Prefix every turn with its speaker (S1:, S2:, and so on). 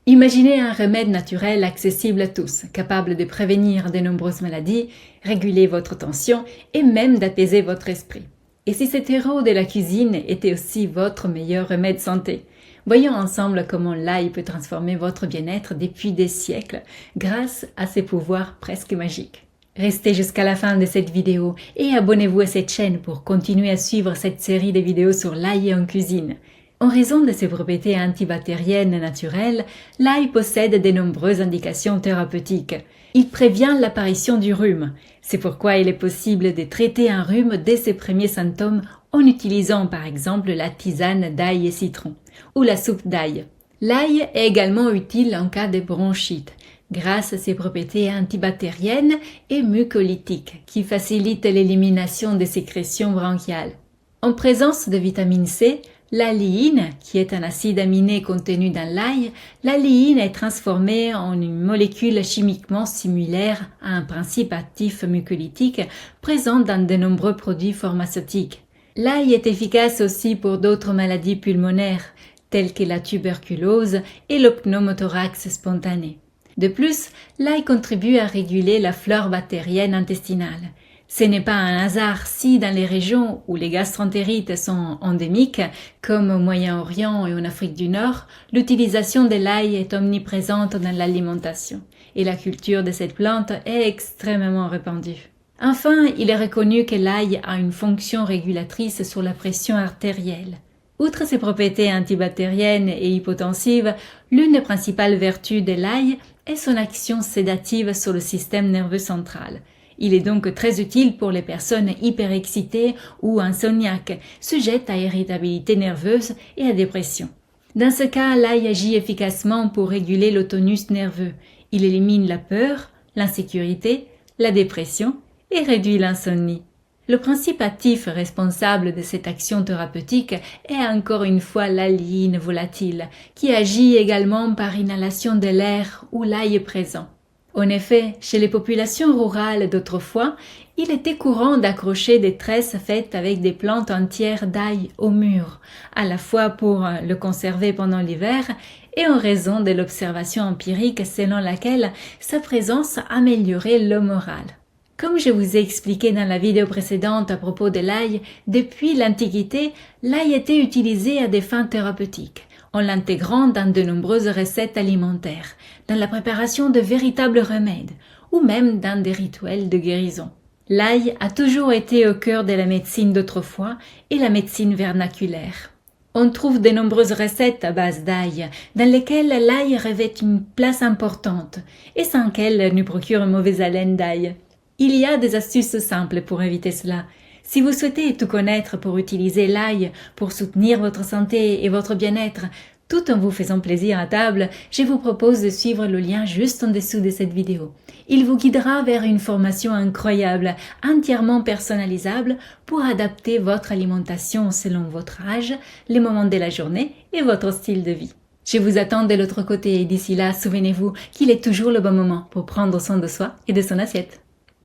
S1: Imaginez un remède naturel accessible à tous, capable de prévenir de nombreuses maladies, réguler votre tension et même d'apaiser votre esprit. Et si cet héros de la cuisine était aussi votre meilleur remède santé? Voyons ensemble comment l'ail peut transformer votre bien-être depuis des siècles grâce à ses pouvoirs presque magiques. Restez jusqu'à la fin de cette vidéo et abonnez-vous à cette chaîne pour continuer à suivre cette série de vidéos sur l'ail en cuisine. En raison de ses propriétés antibactériennes naturelles, l'ail possède de nombreuses indications thérapeutiques. Il prévient l'apparition du rhume. C'est pourquoi il est possible de traiter un rhume dès ses premiers symptômes en utilisant par exemple la tisane d'ail et citron ou la soupe d'ail. L'ail est également utile en cas de bronchite, grâce à ses propriétés antibactériennes et mucolytiques qui facilitent l'élimination des sécrétions bronchiales. En présence de vitamine C, l'alliine, qui est un acide aminé contenu dans l'ail, l'alliine est transformée en une molécule chimiquement similaire à un principe actif mucolytique présent dans de nombreux produits pharmaceutiques. L'ail est efficace aussi pour d'autres maladies pulmonaires, telles que la tuberculose et le pneumothorax spontané. De plus, l'ail contribue à réguler la flore bactérienne intestinale. Ce n'est pas un hasard si dans les régions où les gastroentérites sont endémiques, comme au Moyen-Orient et en Afrique du Nord, l'utilisation de l'ail est omniprésente dans l'alimentation et la culture de cette plante est extrêmement répandue. Enfin, il est reconnu que l'ail a une fonction régulatrice sur la pression artérielle. Outre ses propriétés antibactériennes et hypotensives, l'une des principales vertus de l'ail est son action sédative sur le système nerveux central. Il est donc très utile pour les personnes hyperexcitées ou insomniaques, sujettes à irritabilité nerveuse et à dépression. Dans ce cas, l'ail agit efficacement pour réguler le tonus nerveux. Il élimine la peur, l'insécurité, la dépression et réduit l'insomnie. Le principe actif responsable de cette action thérapeutique est encore une fois l'alliine volatile, qui agit également par inhalation de l'air où l'ail est présent. En effet, chez les populations rurales d'autrefois, il était courant d'accrocher des tresses faites avec des plantes entières d'ail au mur, à la fois pour le conserver pendant l'hiver et en raison de l'observation empirique selon laquelle sa présence améliorait le moral. Comme je vous ai expliqué dans la vidéo précédente à propos de l'ail, depuis l'Antiquité, l'ail était utilisé à des fins thérapeutiques, en l'intégrant dans de nombreuses recettes alimentaires, dans la préparation de véritables remèdes, ou même dans des rituels de guérison. L'ail a toujours été au cœur de la médecine d'autrefois et la médecine vernaculaire. On trouve de nombreuses recettes à base d'ail, dans lesquelles l'ail revêt une place importante, et sans qu'elle nous procure une mauvaise haleine d'ail. Il y a des astuces simples pour éviter cela. Si vous souhaitez tout connaître pour utiliser l'ail pour soutenir votre santé et votre bien-être, tout en vous faisant plaisir à table, je vous propose de suivre le lien juste en dessous de cette vidéo. Il vous guidera vers une formation incroyable, entièrement personnalisable pour adapter votre alimentation selon votre âge, les moments de la journée et votre style de vie. Je vous attends de l'autre côté et d'ici là, souvenez-vous qu'il est toujours le bon moment pour prendre soin de soi et de son assiette.